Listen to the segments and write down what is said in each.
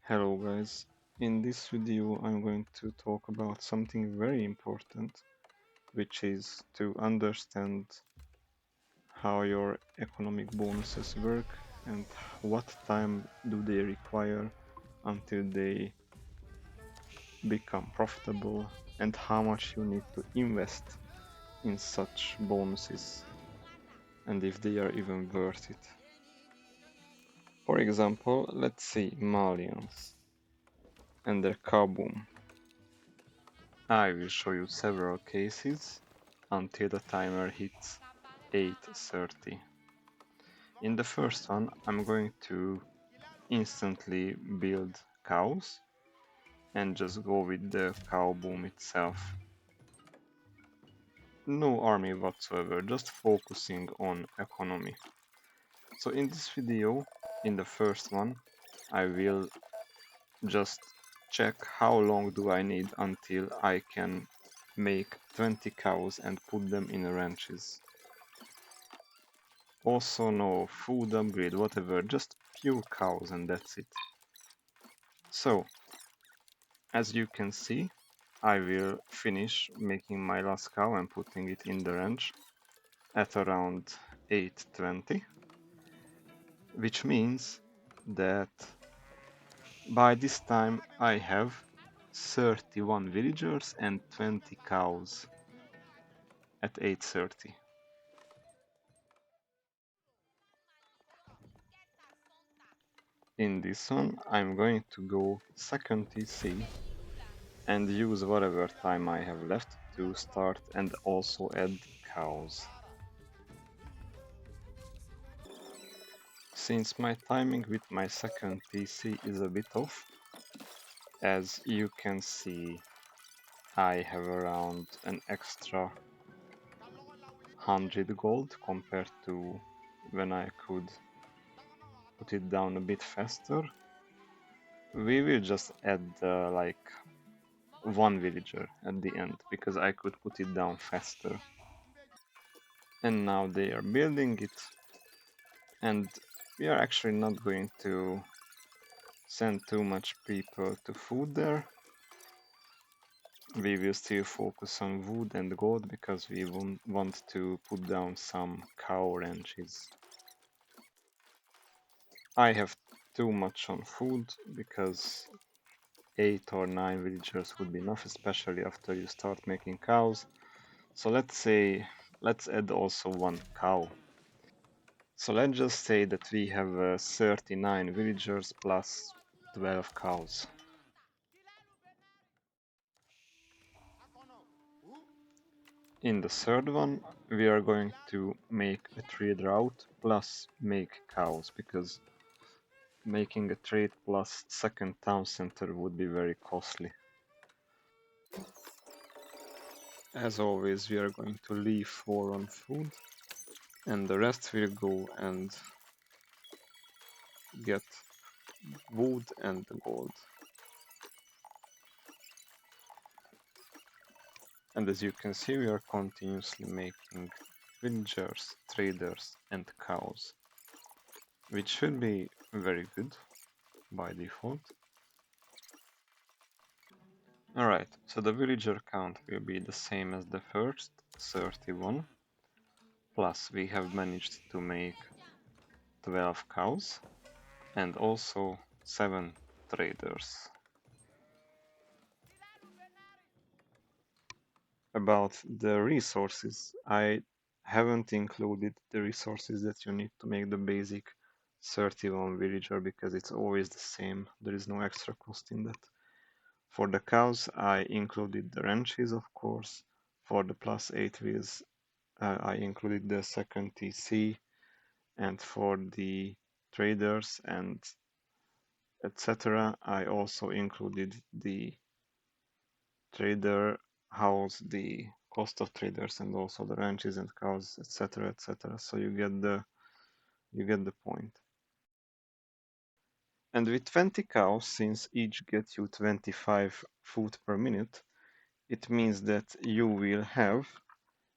Hello guys, in this video I'm going to talk about something very important, which is to understand how your economic bonuses work and what time do they require until they become profitable and how much you need to invest in such bonuses and if they are even worth it. For example, let's see Malians and their cow boom. I will show you several cases until the timer hits 8:30. In the first one, I'm going to instantly build cows and just go with the cow boom itself. No army whatsoever, just focusing on economy. So in this video, in the first one, I will just check how long do I need until I can make 20 cows and put them in ranches. Also no food upgrade, whatever, just pure cows and that's it. So, as you can see, I will finish making my last cow and putting it in the ranch at around 8:20, which means that by this time I have 31 villagers and 20 cows at 8:30. In this one, I'm going to go second TC and use whatever time I have left to start and also add cows. Since my timing with my second TC is a bit off, as you can see, I have around an extra 100 gold compared to when I could put it down a bit faster. We will just add like one villager at the end because I could put it down faster. And now they are building it, and we are actually not going to send too much people to food there. We will still focus on wood and gold because we want to put down some cow ranches. I have too much on food because 8 or 9 villagers would be enough, especially after you start making cows. So let's add also one cow. So let's just say that we have 39 villagers plus 12 cows. In the third one, we are going to make a trade route plus make cows, because making a trade plus second town center would be very costly. As always, we are going to leave 4 on food, and the rest will go and get wood and gold. And as you can see, we are continuously making villagers, traders, and cows, which should be very good by default. Alright, so the villager count will be the same as the first, 31, plus we have managed to make 12 cows and also 7 traders. About the resources, I haven't included the resources that you need to make the basic 31 villager because it's always the same, there is no extra cost in that. For the cows, I included the ranches, of course. For the plus 8 wheels, I included the second TC, and for the traders and etc. I also included the trader house, the cost of traders, and also the ranches and cows, etc., etc. So you get the point. And with 20 cows, since each gets you 25 food per minute, it means that you will have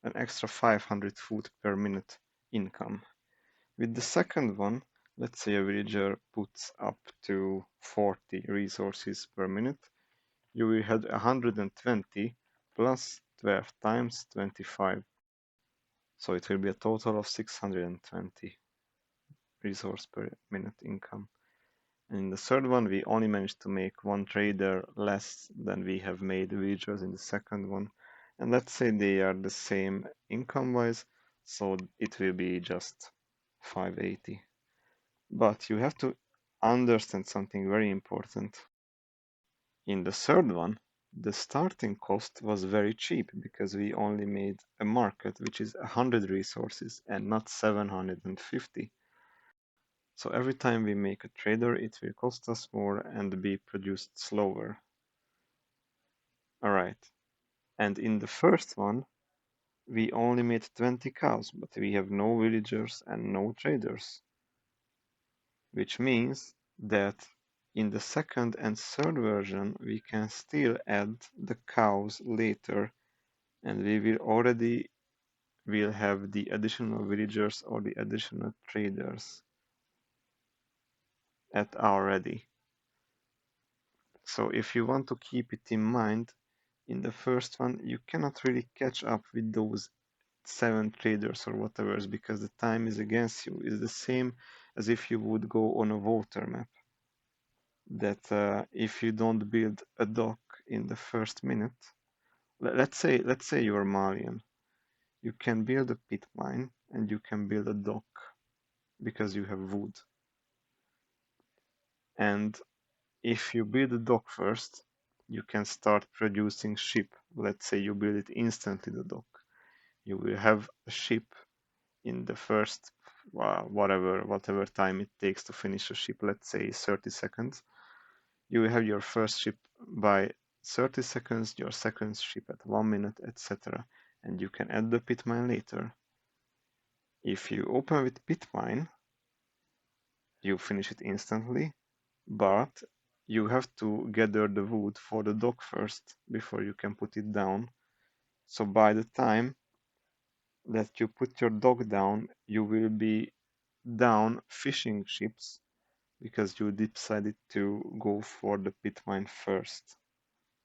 an extra 500 food per minute income. With the second one, Let's say a villager puts up to 40 resources per minute. You will have 120 plus 12 times 25. So it will be a total of 620 resource per minute income. And in the third one, we only managed to make one trader less than we have made villagers in the second one. And let's say they are the same income-wise, so it will be just 580. But you have to understand something very important. In the third one, the starting cost was very cheap because we only made a market which is 100 resources and not 750. So every time we make a trader, it will cost us more and be produced slower. Alright. And in the first one, we only made 20 cows, but we have no villagers and no traders. Which means that in the second and third version, we can still add the cows later, and we will have the additional villagers or the additional traders at our ready. So if you want to keep it in mind, in the first one, you cannot really catch up with those 7 traders or whatever because the time is against you. It's the same as if you would go on a water map. That if you don't build a dock in the first minute, let's say you're Malian, you can build a pit mine and you can build a dock because you have wood. And if you build a dock first, you can start producing ship. Let's say you build it instantly, the dock. You will have a ship in the first whatever time it takes to finish a ship, let's say 30 seconds. You will have your first ship by 30 seconds, your second ship at 1 minute, etc. And you can add the pit mine later. If you open with pit mine, you finish it instantly, but you have to gather the wood for the dock first before you can put it down. So by the time that you put your dock down, you will be down fishing ships because you decided to go for the pit mine first,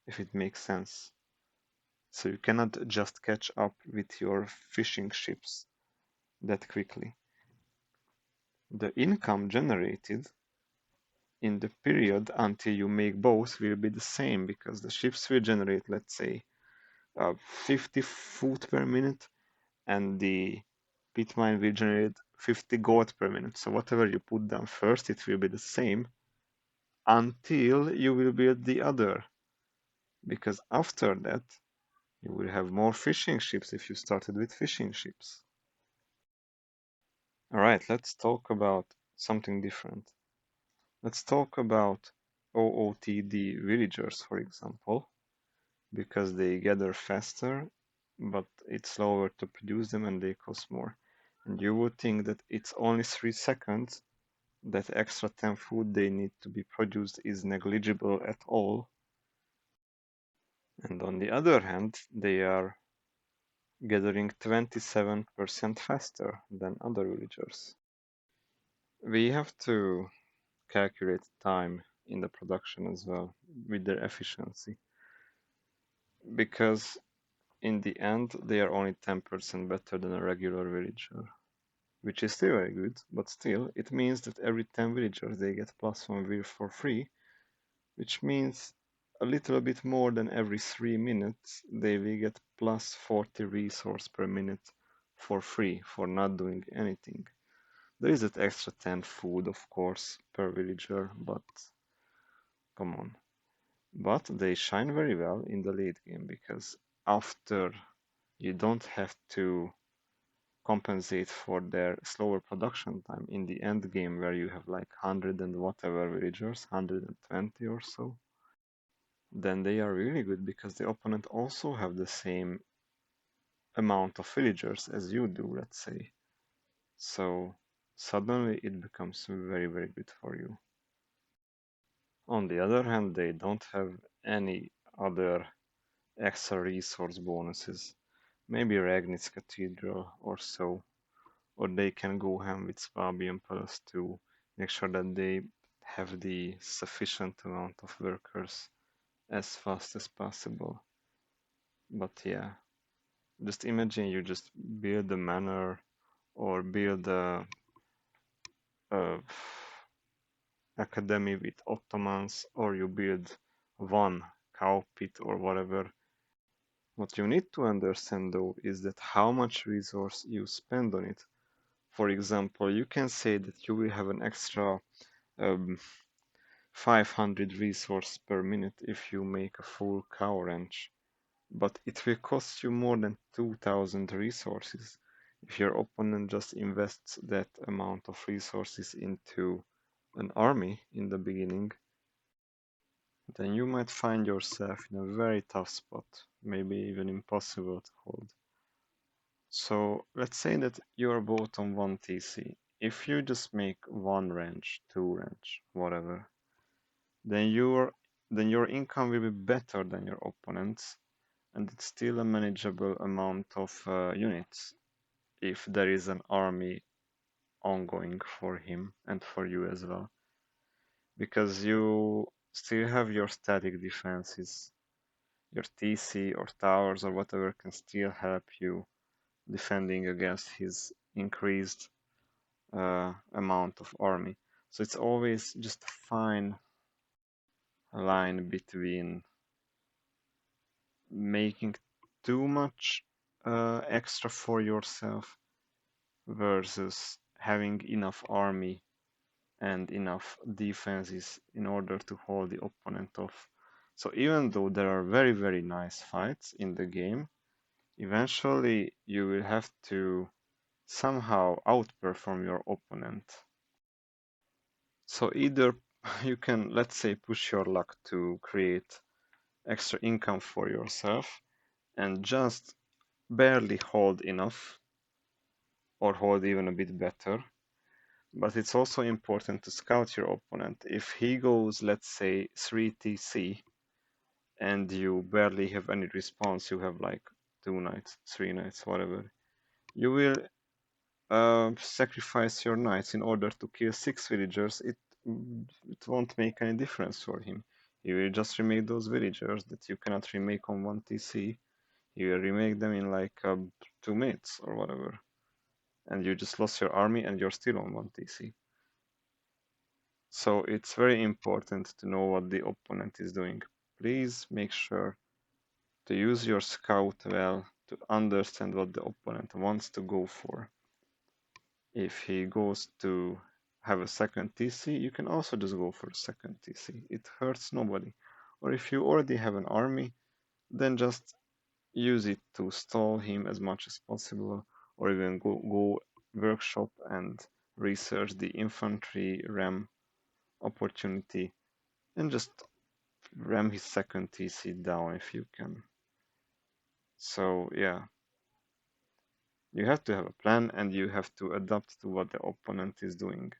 if it makes sense. So you cannot just catch up with your fishing ships that quickly. The income generated in the period until you make both will be the same because the ships will generate, let's say, 50 food per minute and the pit mine will generate 50 gold per minute. So whatever you put down first, it will be the same until you will build the other. Because after that, you will have more fishing ships if you started with fishing ships. Alright, let's talk about something different. Let's talk about OOTD villagers, for example, because they gather faster, but it's slower to produce them and they cost more. And you would think that it's only 3 seconds, that extra 10 food they need to be produced is negligible at all. And on the other hand, they are gathering 27% faster than other villagers. We have to calculate time in the production as well with their efficiency because in the end they are only 10% better than a regular villager, which is still very good, but still it means that every 10 villagers they get plus 1 vill for free, which means a little bit more than every 3 minutes they will get plus 40 resource per minute for free for not doing anything. There is that extra 10 food, of course, per villager, but come on. But they shine very well in the late game because after you don't have to compensate for their slower production time in the end game where you have like 100 and whatever villagers, 120 or so, then they are really good because the opponent also have the same amount of villagers as you do, let's say. So suddenly it becomes very, very good for you. On the other hand, they don't have any other extra resource bonuses. Maybe Ragnitz Cathedral or so. Or they can go ham with Swabian Palace too, make sure that they have the sufficient amount of workers as fast as possible. But yeah, just imagine you just build a manor or build a academy with Ottomans, or you build one cow pit or whatever. What you need to understand though is that how much resource you spend on it. For example, you can say that you will have an extra um, 500 resource per minute if you make a full cow ranch, but it will cost you more than 2000 resources if your opponent just invests that amount of resources into an army in the beginning. Then you might find yourself in a very tough spot, maybe even impossible to hold. So let's say that you're both on one TC. If you just make one range, two range, whatever, then your income will be better than your opponent's, and it's still a manageable amount of units if there is an army ongoing for him and for you as well, because you still have your static defenses. Your TC or towers or whatever can still help you defending against his increased amount of army. So it's always just a fine line between making too much extra for yourself versus having enough army and enough defenses in order to hold the opponent off. So even though there are very, very nice fights in the game, eventually you will have to somehow outperform your opponent. So either you can, let's say, push your luck to create extra income for yourself and just barely hold enough or hold even a bit better. But it's also important to scout your opponent. If he goes, let's say, 3 TC and you barely have any response, you have like 2 knights, 3 knights, whatever, you will sacrifice your knights in order to kill 6 villagers. It won't make any difference for him. He will just remake those villagers that you cannot remake on 1 TC. He will remake them in like 2 minutes or whatever. And you just lost your army and you're still on 1 TC. So it's very important to know what the opponent is doing. Please make sure to use your scout well to understand what the opponent wants to go for. If he goes to have a second TC, you can also just go for a second TC. It hurts nobody. Or if you already have an army, then just use it to stall him as much as possible, or even go workshop and research the infantry ram opportunity and just ram his second TC down if you can. So yeah, you have to have a plan and you have to adapt to what the opponent is doing.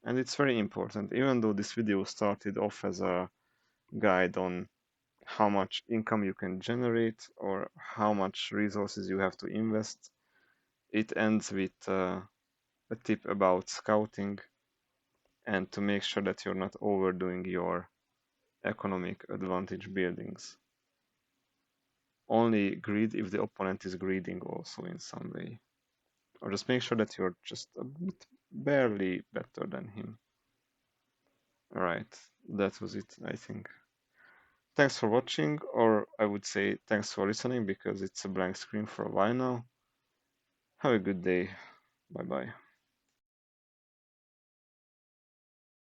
And it's very important, even though this video started off as a guide on how much income you can generate or how much resources you have to invest, it ends with a tip about scouting and to make sure that you're not overdoing your economic advantage buildings. Only greed if the opponent is greeding also in some way. Or just make sure that you're just a bit barely better than him. Alright, that was it, I think. Thanks for watching, or I would say thanks for listening because it's a blank screen for a while now. Have a good day. Bye bye.